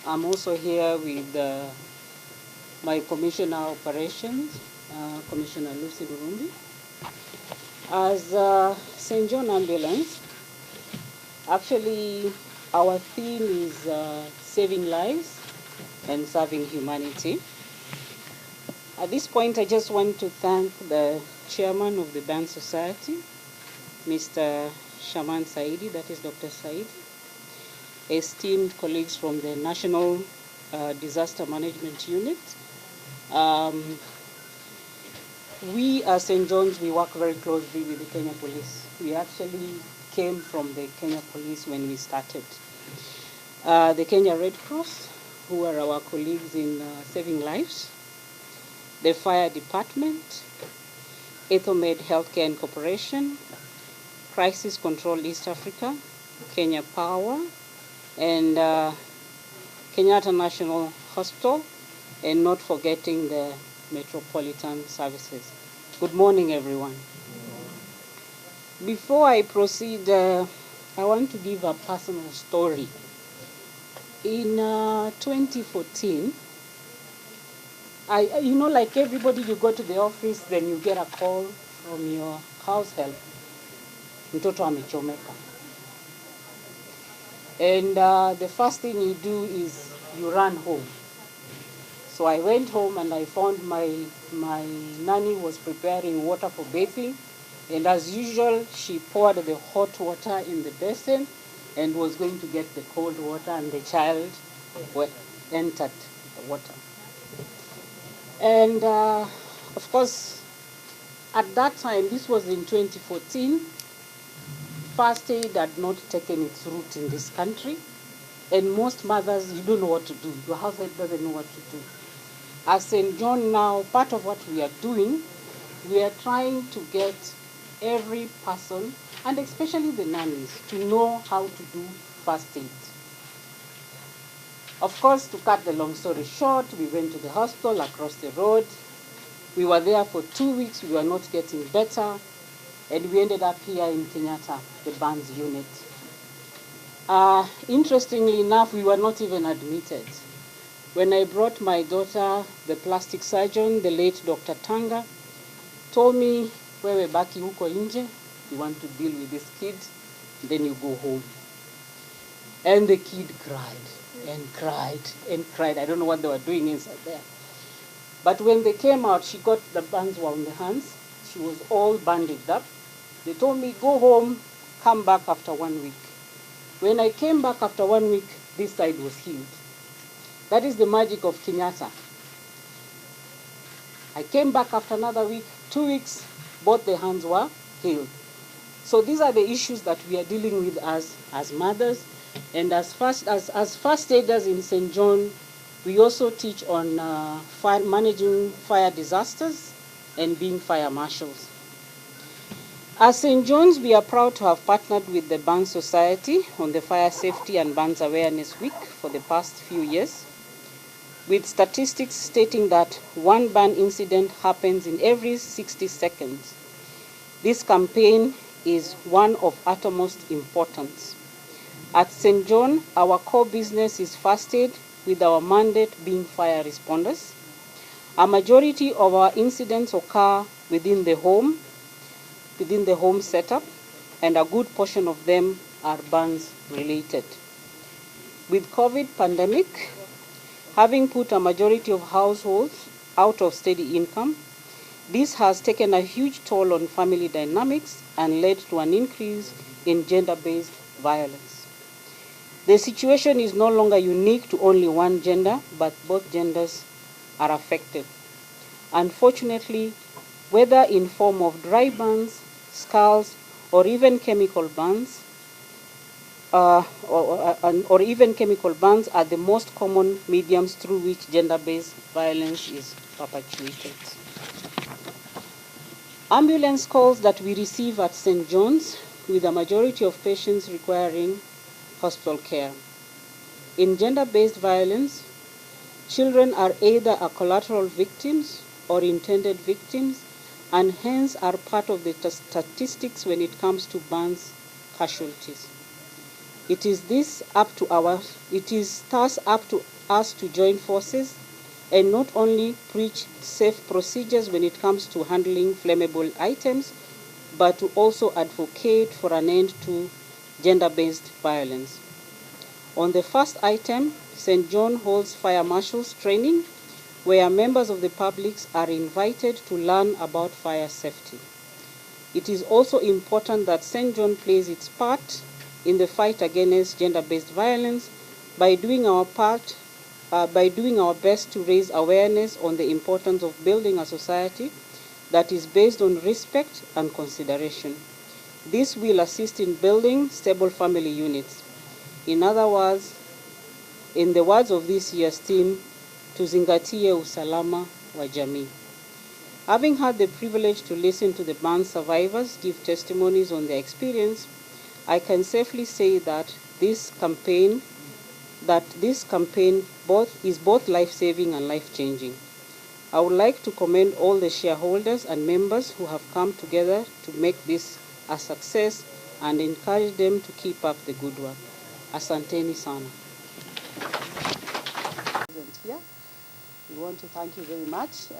I'm also here with my Commissioner Operations, Commissioner Lucy Burumbi. As St. John Ambulance, actually our theme is saving lives and serving humanity. At this point, I just want to thank the chairman of the Burn Society, Mr. Shaban Saidi, that is Dr. Saidi, esteemed colleagues from the National Disaster Management Unit. We as St. John's, we work very closely with the Kenya Police. We actually came from the Kenya Police when we started. The Kenya Red Cross, who are our colleagues in saving lives, the Fire Department, Ethomed Healthcare and Corporation, Crisis Control East Africa, Kenya Power, and Kenyatta National Hospital, and not forgetting the Metropolitan Services. Good morning, everyone. Before I proceed, I want to give a personal story. In 2014, like everybody, you go to the office, then you get a call from your house help. Mtoto amechomeka. And the first thing you do is you run home. So I went home and I found my nanny was preparing water for bathing. And as usual, she poured the hot water in the basin and was going to get the cold water, and the child entered the water. And of course, at that time, this was in 2014, first aid had not taken its root in this country. And most mothers, you don't know what to do. Your household doesn't know what to do. As St. John now, part of what we are doing, we are trying to get every person, and especially the nannies, to know how to do first aid. Of course, to cut the long story short, we went to the hospital across the road. We were there for 2 weeks. We were not getting better. And we ended up here in Kenyatta, the burns unit. Interestingly enough, we were not even admitted. When I brought my daughter, the plastic surgeon, the late Dr. Tanga, told me, wewe baki huko nje, you want to deal with this kid, then you go home. And the kid cried and cried and cried. I don't know what they were doing inside there. But when they came out, she got the burns were on the hands. She was all bandaged up. They told me, go home, come back after 1 week. When I came back after 1 week, this side was healed. That is the magic of Kenyatta. I came back after another week, 2 weeks, both the hands were healed. So these are the issues that we are dealing with as mothers. And as first aiders in St. John, we also teach on managing fire disasters and being fire marshals. As St. John's, we are proud to have partnered with the Burn Society on the Fire Safety and Burns Awareness Week for the past few years, with statistics stating that one burn incident happens in every 60 seconds. This campaign is one of utmost importance. At St. John, our core business is first aid, with our mandate being fire responders. A majority of our incidents occur within the home setup, and a good portion of them are burns related. With COVID pandemic, having put a majority of households out of steady income, this has taken a huge toll on family dynamics and led to an increase in gender-based violence. The situation is no longer unique to only one gender, but both genders are affected. Unfortunately, whether in form of dry burns, scars, or even chemical burns, are the most common mediums through which gender-based violence is perpetuated. Ambulance calls that we receive at St. John's, with a majority of patients requiring hospital care. In gender-based violence, children are either a collateral victims or intended victims, and hence are part of the statistics when it comes to burns casualties. It is thus up to us to join forces and not only preach safe procedures when it comes to handling flammable items, but to also advocate for an end to gender-based violence. On the first item, St. John holds fire marshals training, where members of the public are invited to learn about fire safety. It is also important that St. John plays its part in the fight against gender-based violence by doing our best to raise awareness on the importance of building a society that is based on respect and consideration. This will assist in building stable family units. In other words, in the words of this year's theme, to Zingatia Usalama wa Jamii. Having had the privilege to listen to the burn survivors give testimonies on their experience, I can safely say that this campaign is both life-saving and life-changing. I would like to commend all the shareholders and members who have come together to make this a success and encourage them to keep up the good work. Asanteni sana. Here. We want to thank you very much.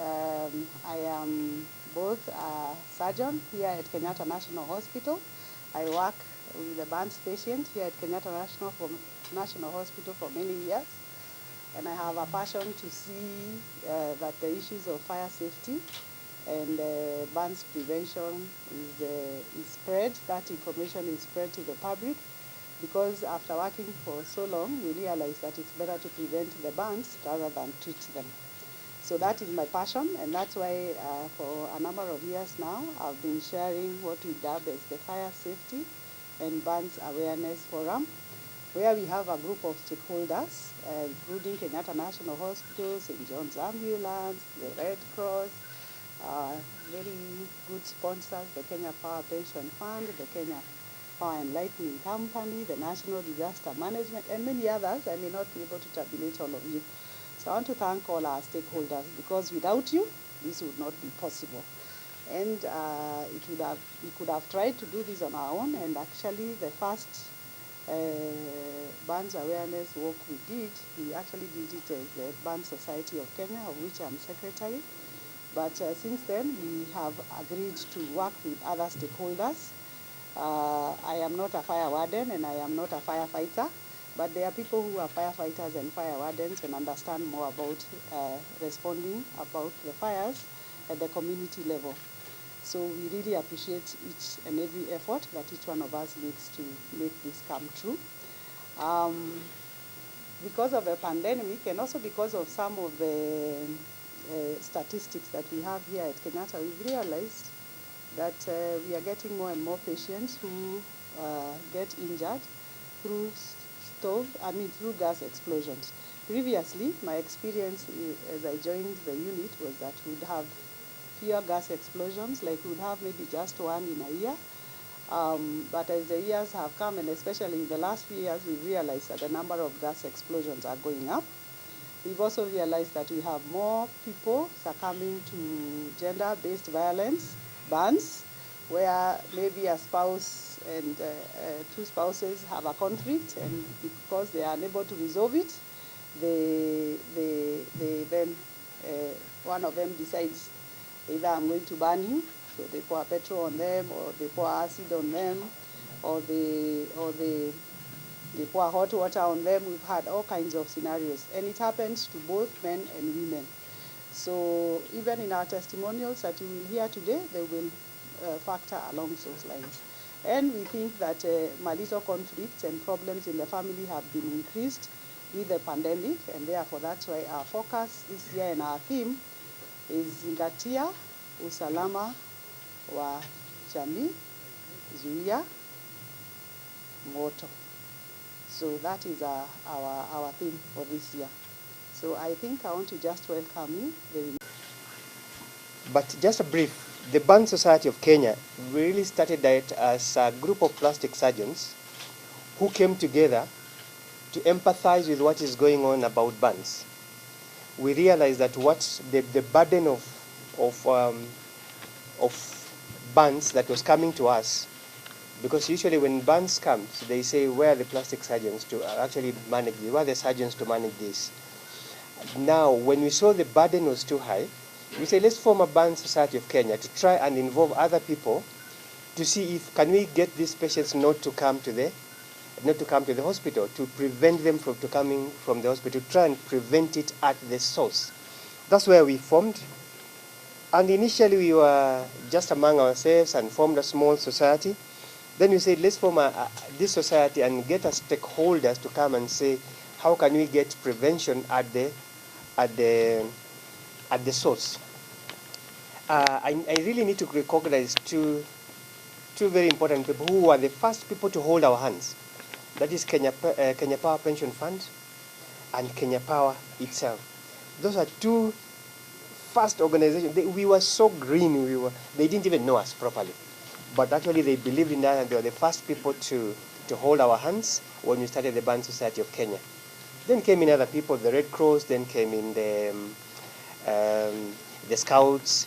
I am both a surgeon here at Kenyatta National Hospital. I work with the burns patient here at Kenyatta National Hospital for many years. And I have a passion to see that the issues of fire safety and burns prevention is spread, that information is spread to the public, because after working for so long, we realize that it's better to prevent the burns rather than treat them. So that is my passion, and that's why for a number of years now, I've been sharing what we dub as the Fire Safety and Burns Awareness Forum, where we have a group of stakeholders, including Kenyatta National Hospital, St. John's Ambulance, the Red Cross, very good sponsors, the Kenya Power Pension Fund, the Kenya Power and Lightning Company, the National Disaster Management, and many others. I may not be able to tabulate all of you. So I want to thank all our stakeholders, because without you, this would not be possible. And we could have tried to do this on our own, and actually the first burns awareness work we actually did it as the Burns Society of Kenya, of which I'm secretary. But since then, we have agreed to work with other stakeholders. I am not a fire warden and I am not a firefighter, but there are people who are firefighters and fire wardens and understand more about responding about the fires at the community level. So we really appreciate each and every effort that each one of us makes to make this come true. Because of the pandemic and also because of some of the statistics that we have here at Kenyatta, we've realized that we are getting more and more patients who get injured through through gas explosions. Previously, my experience as I joined the unit was that we would have fewer gas explosions, like we would have maybe just one in a year. But as the years have come, and especially in the last few years, we've realized that the number of gas explosions are going up. We've also realized that we have more people succumbing to gender-based violence, burns, where maybe a spouse and two spouses have a conflict, and because they are unable to resolve it, they then one of them decides, either I'm going to burn you, so they pour petrol on them, or they pour acid on them, or they pour hot water on them. We've had all kinds of scenarios, and it happens to both men and women. So even in our testimonials that you will hear today, they will factor along those lines. And we think that marital conflicts and problems in the family have been increased with the pandemic, and therefore that's why our focus this year and our theme is Zingatia Usalama wa Jamii, Zuia Moto. So that is our theme for this year. So I think I want to just welcome you very much. But just a brief, the Burns Society of Kenya really started that as a group of plastic surgeons who came together to empathize with what is going on about burns. We realized that what's the burden of burns that was coming to us, because usually when burns comes, they say, where are the plastic surgeons to actually manage it? Where are the surgeons to manage this? Now, when we saw the burden was too high, we said, let's form a Burn Society of Kenya to try and involve other people to see if can we get these patients not to come to the hospital, to prevent them from coming from the hospital, to try and prevent it at the source. That's where we formed. And initially we were just among ourselves and formed a small society. Then we said, let's form this society and get our stakeholders to come and say, how can we get prevention at the source? I really need to recognize two very important people who were the first people to hold our hands. That is Kenya Power Pension Fund and Kenya Power itself. Those are two first organizations. We were so green. They didn't even know us properly. But actually they believed in that, and they were the first people to hold our hands when we started the Burn Society of Kenya. Then came in other people, the Red Cross, then came in the Scouts.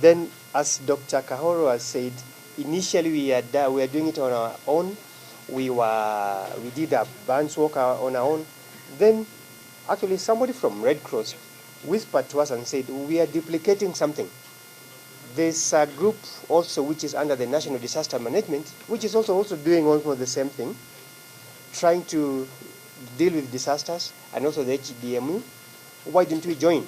Then, as Dr. Kahoro has said, initially we were doing it on our own. We did a burns walk on our own. Then, actually, somebody from Red Cross whispered to us and said, we are duplicating something. There's a group also which is under the National Disaster Management, which is also doing almost the same thing, trying to deal with disasters, and also the HDMU. Why don't we join?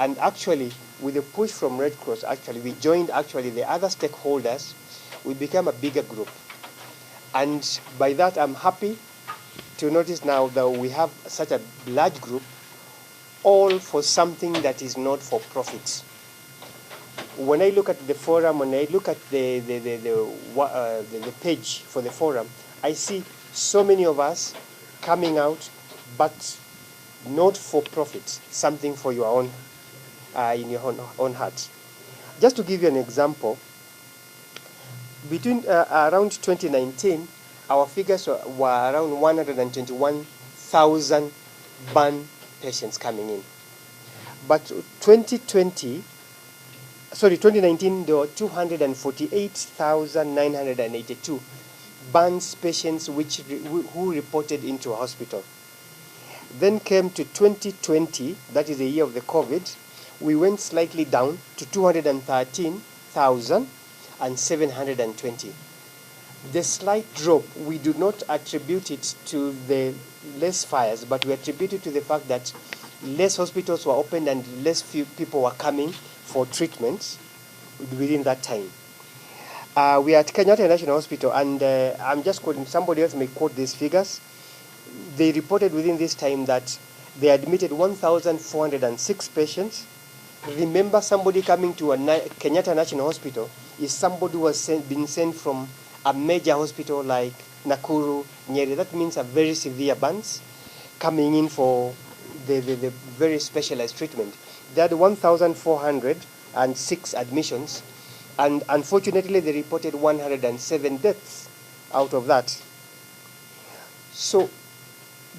And actually, with the push from Red Cross, we joined the other stakeholders. We became a bigger group. And by that, I'm happy to notice now that we have such a large group, all for something that is not for profit. When I look at the forum, when I look at the page for the forum, I see so many of us coming out, but not for profit, something for your own, in your own heart. Just to give you an example, between around 2019, our figures were around 121,000 burn patients coming in. But 2019, there were 248,982 burns patients who reported into a hospital. Then came to 2020, that is the year of the COVID, we went slightly down to 213,720. The slight drop, we do not attribute it to the less fires, but we attribute it to the fact that less hospitals were opened and less few people were coming for treatments within that time. We are at Kenyatta National Hospital, and I'm just quoting, somebody else may quote these figures. They reported within this time that they admitted 1,406 patients. Remember, somebody coming to a Kenyatta National Hospital is somebody who has been sent from a major hospital like Nakuru, Nyeri. That means a very severe burns, coming in for the very specialized treatment. They had 1,406 admissions, and unfortunately they reported 107 deaths out of that. So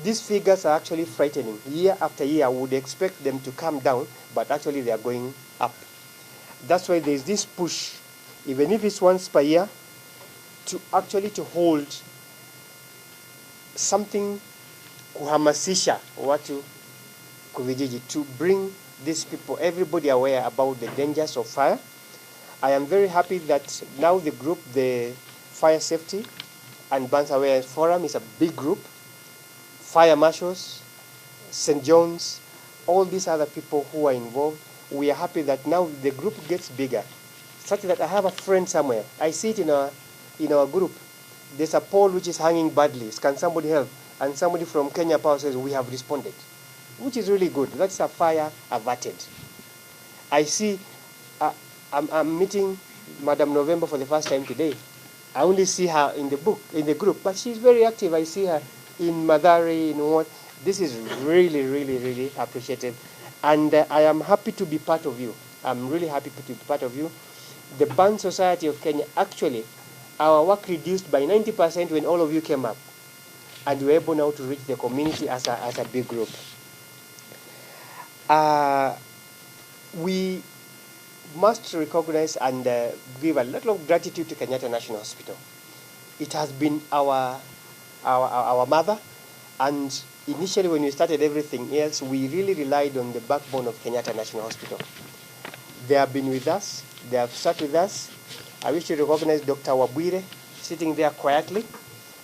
these figures are actually frightening. Year after year, I would expect them to come down, but actually they are going up. That's why there's this push, even if it's once per year, to hold something, kuhamasisha watu kuvijiji, to bring these people, everybody aware about the dangers of fire. I am very happy that now the group, the Fire Safety and Burns Awareness Forum, is a big group. Fire marshals, St. John's, all these other people who are involved. We are happy that now the group gets bigger, such that I have a friend somewhere. I see it in our group. There's a pole which is hanging badly. Can somebody help? And somebody from Kenya Power says, we have responded, which is really good. That's a fire averted. I see, I'm meeting Madam November for the first time today. I only see her in the group, but she's very active. I see her in Madari, in what. This is really, really, really appreciated. And I am happy to be part of you. I'm really happy to be part of you. The Burn Society of Kenya, actually, our work reduced by 90% when all of you came up. And we were able now to reach the community as a big group. We must recognize and give a lot of gratitude to Kenyatta National Hospital. It has been our mother, and initially when we started everything else, we really relied on the backbone of Kenyatta National Hospital. They have been with us. They have sat with us. I wish to recognize Dr. Wabwire, sitting there quietly.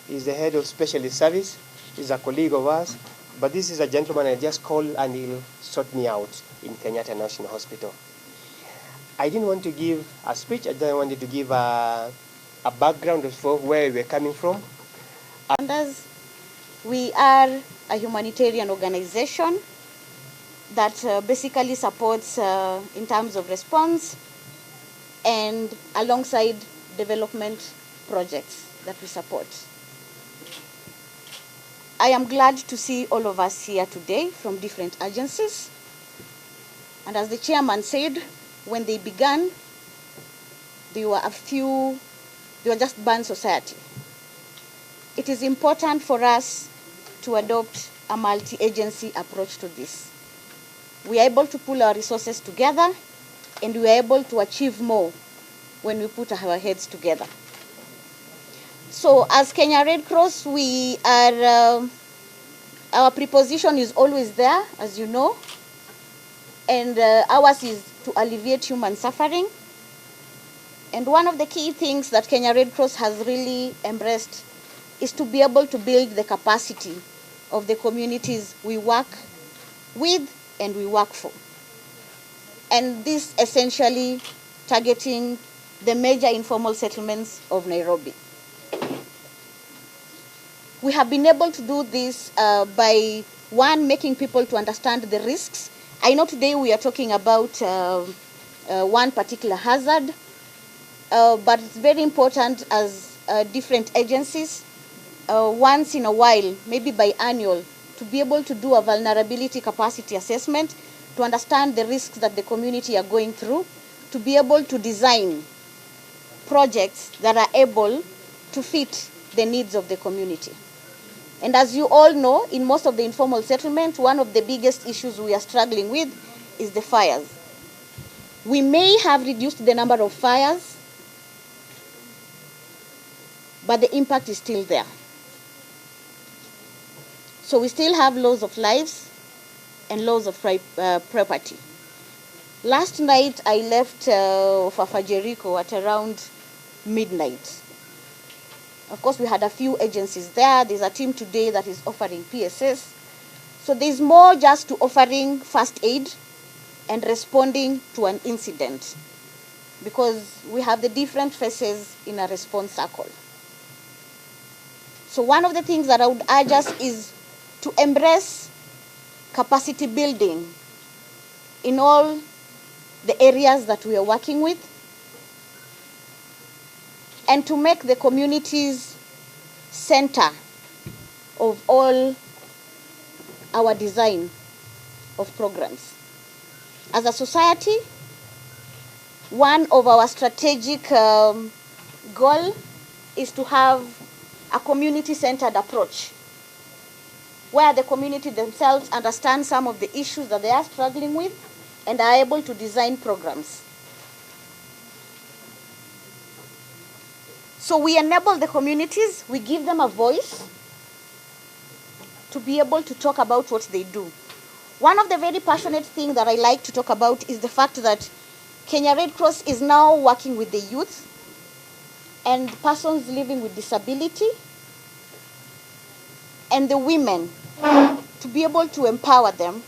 He's the head of specialist service. He's a colleague of ours. But this is a gentleman I just called and he'll sort me out in Kenyatta National Hospital. I didn't want to give a speech. I just wanted to give a background of where we're coming from. And as we are a humanitarian organization that basically supports in terms of response and alongside development projects that we support. I am glad to see all of us here today from different agencies. And as the chairman said, when they began, they were just band society. It is important for us to adopt a multi-agency approach to this. We are able to pull our resources together and we are able to achieve more when we put our heads together. So as Kenya Red Cross, we are, our preposition is always there, as you know, and ours is to alleviate human suffering. And one of the key things that Kenya Red Cross has really embraced is to be able to build the capacity of the communities we work with and we work for. And this essentially targeting the major informal settlements of Nairobi. We have been able to do this by, one, making people to understand the risks. I know today we are talking about one particular hazard, but it's very important as different agencies, once in a while, maybe biannual, to be able to do a vulnerability capacity assessment, to understand the risks that the community are going through, to be able to design projects that are able to fit the needs of the community. And as you all know, in most of the informal settlements, one of the biggest issues we are struggling with is the fires. We may have reduced the number of fires, but the impact is still there. So we still have loss of lives and loss of property. Last night, I left Fafa Jericho at around midnight. Of course, we had a few agencies there. There's a team today that is offering PSS. So there's more just to offering first aid and responding to an incident, because we have the different phases in a response circle. So one of the things that I would urge us is to embrace capacity building in all the areas that we are working with, and to make the communities center of all our design of programs. As a society, one of our strategic goal is to have a community-centered approach, where the community themselves understand some of the issues that they are struggling with and are able to design programs. So we enable the communities, we give them a voice to be able to talk about what they do. One of the very passionate things that I like to talk about is the fact that Kenya Red Cross is now working with the youth and persons living with disability and the women to be able to empower them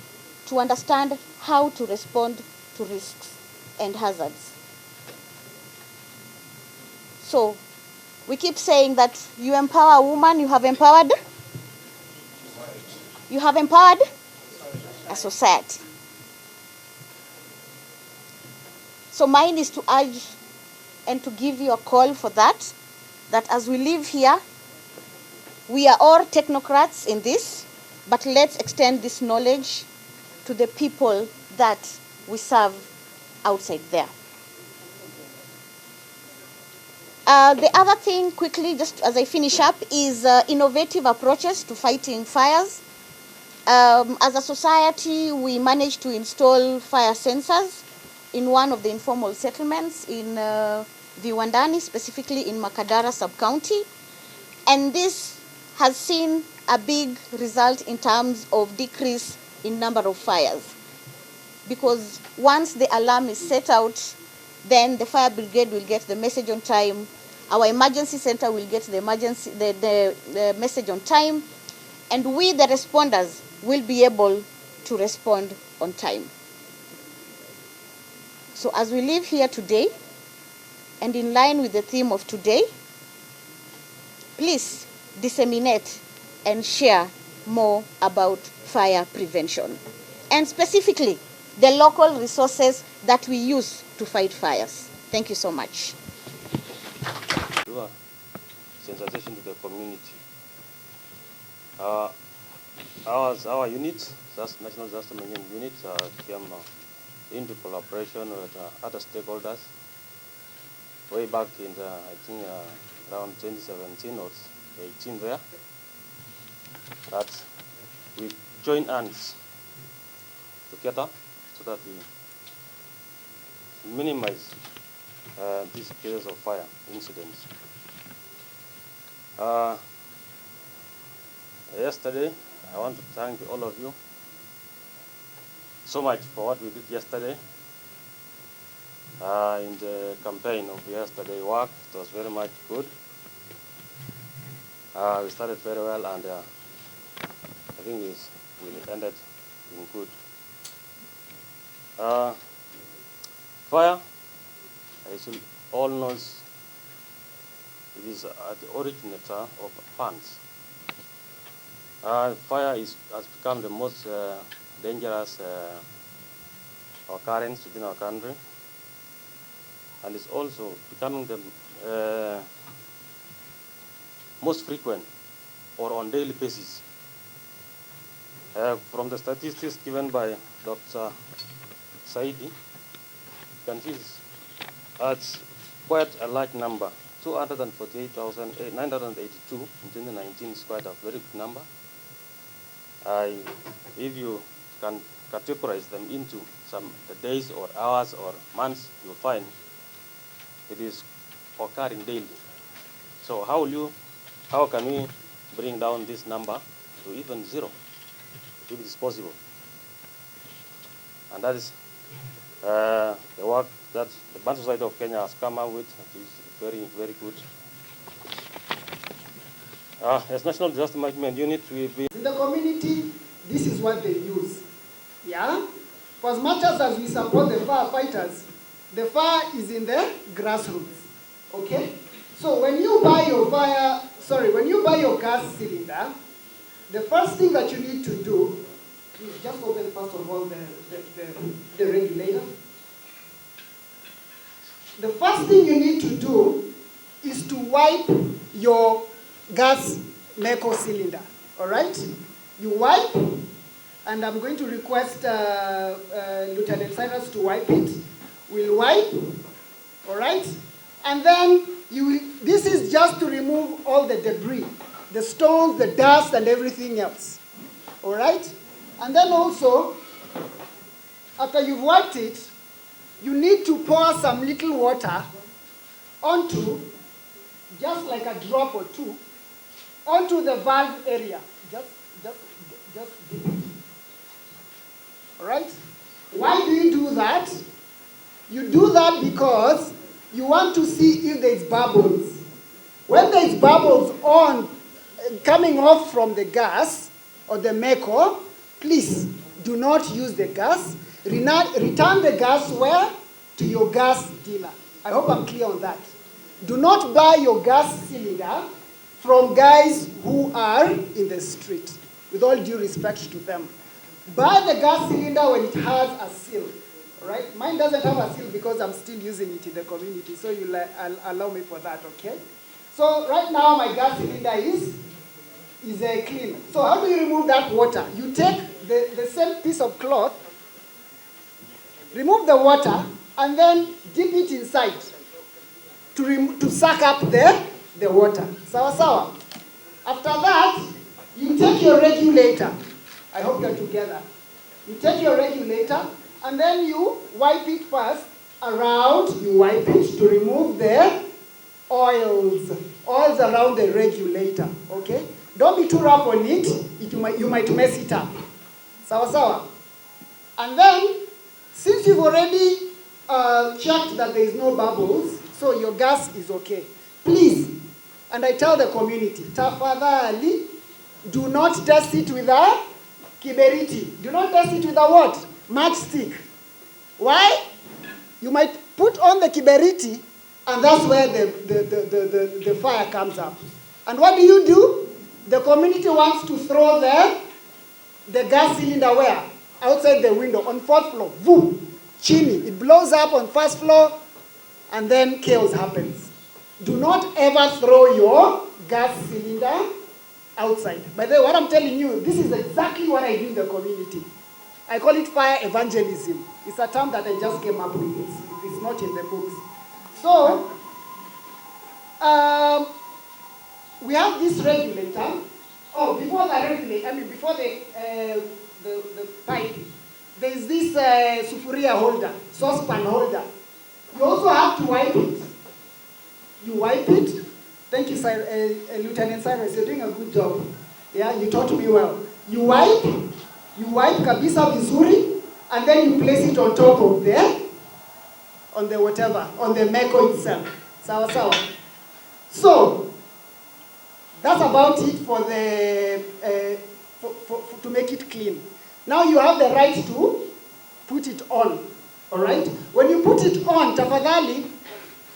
to understand how to respond to risks and hazards. So we keep saying that you empower a woman, you have empowered a society. So mine is to urge and to give you a call for that as we live here, we are all technocrats in this, but let's extend this knowledge to the people that we serve outside there. The other thing, quickly, just as I finish up, is innovative approaches to fighting fires. As a society, we managed to install fire sensors in one of the informal settlements in Viwandani, specifically in Makadara sub-county. And this has seen a big result in terms of decrease in number of fires. Because once the alarm is set out, then the fire brigade will get the message on time. Our emergency center will get the message on time. And we, the responders, will be able to respond on time. So as we live here today, and in line with the theme of today, please disseminate and share more about fire prevention. And specifically, the local resources that we use to fight fires. Thank you so much. Do a sensitization to the community. Our unit, National Disaster Management Unit, came into collaboration with other stakeholders way back in, I think, around 2017 or 18 there, that we joined hands together so that we minimize these cases of fire incidents. Yesterday, I want to thank all of you so much for what we did yesterday. In the campaign of yesterday work, it was very much good. We started very well, and I think we ended in good. Fire, as you all know, it is at the originator of funds. Fire has become the most dangerous occurrence within our country, and it's also becoming the most frequent or on daily basis. From the statistics given by Dr. Saidi, you can see it's quite a large number. 248,982 in 2019 is quite a very big number. If you can categorize them into some days or hours or months, you'll find it is occurring daily. So how can we bring down this number to even zero, if it is possible? And that is the work that the Band Society of Kenya has come up with. It is very, very good. As National Disaster Management Unit, we've been... In the community, this is what they use. Yeah? For as much as we support the firefighters, the fire is in the grassroots. Okay? So when you buy your gas cylinder, the first thing that you need to do, please just open first of all the regulator. The first thing you need to do is to wipe your gas MECO cylinder. All right? You wipe, and I'm going to request Lieutenant Cyrus to wipe it. We'll wipe, all right? And then this is just to remove all the debris, the stones, the dust, and everything else, all right? And then also, after you've wiped it, you need to pour some little water onto, just like a drop or two, onto the valve area. Just dip it. All right? Why do you do that? You do that because you want to see if there's bubbles. When there's bubbles coming off from the gas or the MECO, please do not use the gas. Return the gas where? To your gas dealer. I hope I'm clear on that. Do not buy your gas cylinder from guys who are in the street, with all due respect to them. Buy the gas cylinder when it has a seal. Right? Mine doesn't have a seal because I'm still using it in the community, so you'll allow me for that, okay? So right now my gas cylinder is clean. So how do you remove that water? You take the same piece of cloth, remove the water, and then dip it inside to suck up the water. Sawa. After that, you take your regulator. I hope you're together. You take your regulator, and then you wipe it first around. You wipe it to remove the oils around the regulator, okay? Don't be too rough on it. You might mess it up. Sawa sawa. And then, since you've already checked that there is no bubbles, so your gas is okay. Please, and I tell the community, tafadhali, do not test it with a kiberiti. Do not test it with a what? Matchstick. Why? You might put on the kiberiti, and that's where the fire comes up. And what do? The community wants to throw the gas cylinder where? Outside the window, on 4th floor. Boom! Chini. It blows up on 1st floor, and then chaos happens. Do not ever throw your gas cylinder outside. By the way, what I'm telling you, this is exactly what I do in the community. I call it fire evangelism. It's a term that I just came up with. It's not in the books. So, we have this regulator. Oh, before the regulator, before the pipe, there is this sufuria holder, saucepan holder. You also have to wipe it. You wipe it. Thank you, Lieutenant Cyrus. You're doing a good job. Yeah, you taught me well. You wipe kabisa vizuri, and then you place it on top of on the meko itself. Sawa sawa. So, that's about it for to make it clean. Now you have the right to put it on. All right? When you put it on, tafadhali,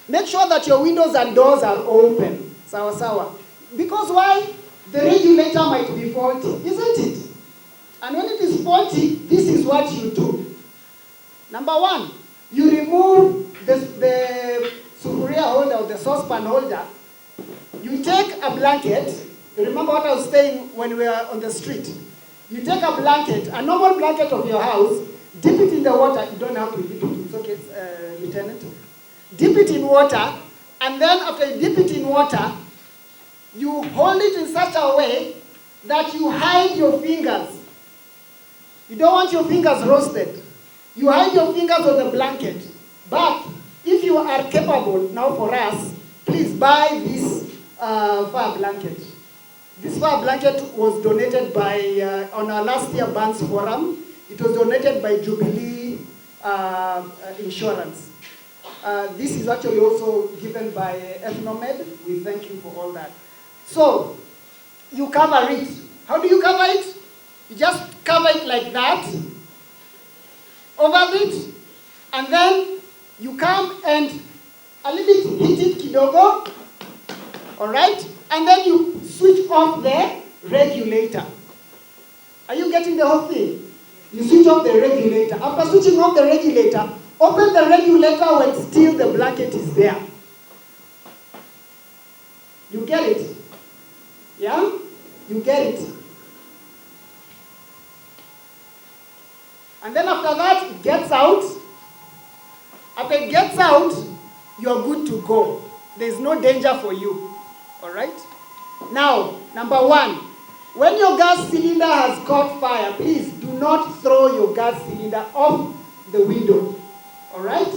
make sure that your windows and doors are open. Sawa sawa. Because why? The regulator might be faulty, isn't it? And when it is faulty, this is what you do. Number one, you remove the sufuria holder or the saucepan holder. You take a blanket. You remember what I was saying when we were on the street? You take a blanket, a normal blanket of your house, dip it in the water. You don't have to dip it. It's okay, Lieutenant. Dip it in water, and then after you dip it in water, you hold it in such a way that you hide your fingers. You don't want your fingers roasted. You hide your fingers on the blanket. But if you are capable, now for us, please buy this fire blanket. This fire blanket was donated by, on our last year Burns Forum, it was donated by Jubilee Insurance. This is actually also given by Ethnomed. We thank you for all that. So, you cover it. How do you cover it? You just cover it like that, over it, and then you come and a little bit hit it kidogo, all right? And then you switch off the regulator. Are you getting the whole thing? You switch off the regulator. After switching off the regulator, open the regulator when still the blanket is there. You get it? Yeah? You get it? And then after that, it gets out. After it gets out, you're good to go. There's no danger for you. All right? Now, number one, when your gas cylinder has caught fire, please do not throw your gas cylinder off the window. All right?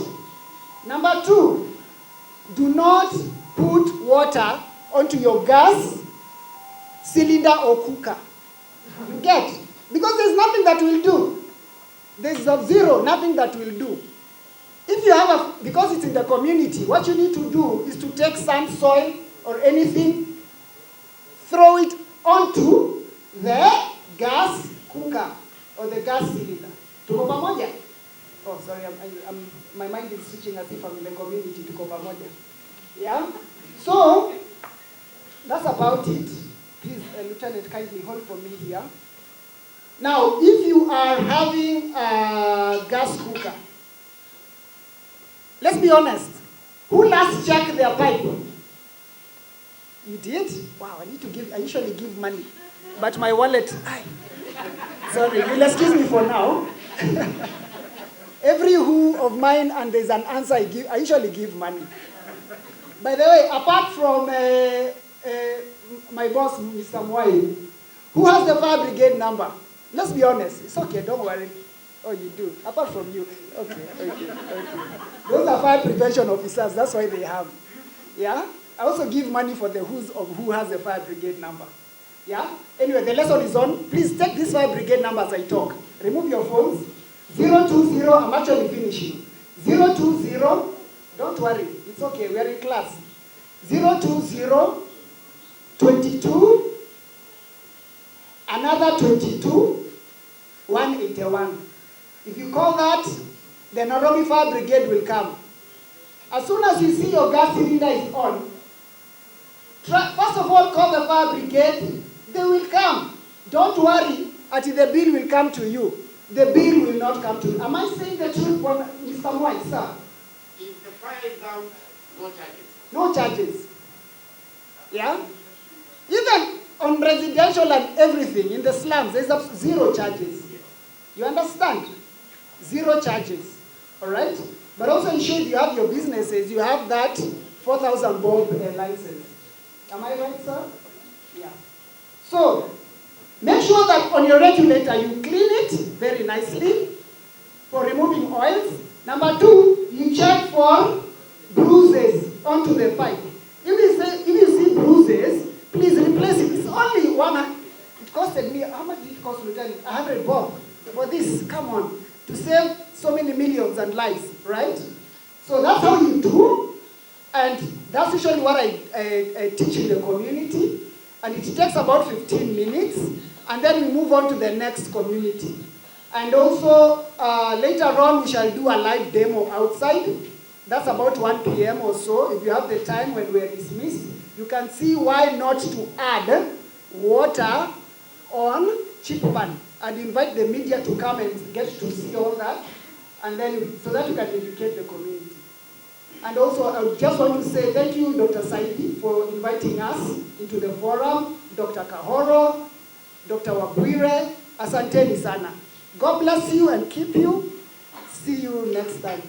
Number two, do not put water onto your gas cylinder or cooker. You get? Because there's nothing that will do. There's zero, nothing that will do. If you have because it's in the community, what you need to do is to take sand, soil, or anything, throw it onto the gas cooker or the gas cylinder. Tuko pamoja? Oh, sorry, my mind is switching as if I'm in the community. Tuko pamoja. Yeah? So, that's about it. Please, Lieutenant, kindly hold for me here. Now, if you are having a gas cooker, let's be honest. Who last checked their pipe? You did? Wow, I usually give money. But my wallet, sorry, you'll excuse me for now. Every who of mine and there's an answer I usually give money. By the way, apart from my boss, Mr. Mwai, who has the fire brigade number? Let's be honest. It's okay, don't worry. Oh, you do? Apart from you. Okay. Those are fire prevention officers. That's why they have. Yeah? I also give money for the who has the fire brigade number. Yeah? Anyway, the lesson is on. Please take these 5 brigade numbers I talk. Remove your phones. 020, I'm actually finishing. 020, don't worry, it's okay, we are in class. 020, 22, another 22, 181. If you call that, the Nairobi Fire Brigade will come. As soon as you see your gas cylinder is on, first of all, call the fire brigade. They will come. Don't worry, until the bill will come to you. The bill will not come to you. Am I saying the truth, Mr. White, sir? If the fire is out, no charges. No charges. Yeah? Even on residential and everything, in the slums, there's 0 charges. You understand? 0 charges. All right? But also ensure if you have your businesses, you have that 4,000 bulb license. Am I right, sir? Yeah. So, make sure that on your regulator you clean it very nicely for removing oils. Number 2, you check for bruises onto the pipe. If you see bruises, please replace it. It's only one. It costed me, how much did it cost, Lieutenant? 100 bob for this. Come on, to save so many millions and lives, right? So that's how you do, and that's usually what I teach in the community. And it takes about 15 minutes, and then we move on to the next community. And also, later on, we shall do a live demo outside. That's about 1 p.m. or so. If you have the time when we are dismissed, you can see why not to add water on chip pan and invite the media to come and get to see all that, and then so that you can educate the community. And also, I just want to say thank you, Dr. Saidi, for inviting us into the forum, Dr. Kahoro, Dr. Wabwire, asanteni sana. God bless you and keep you. See you next time.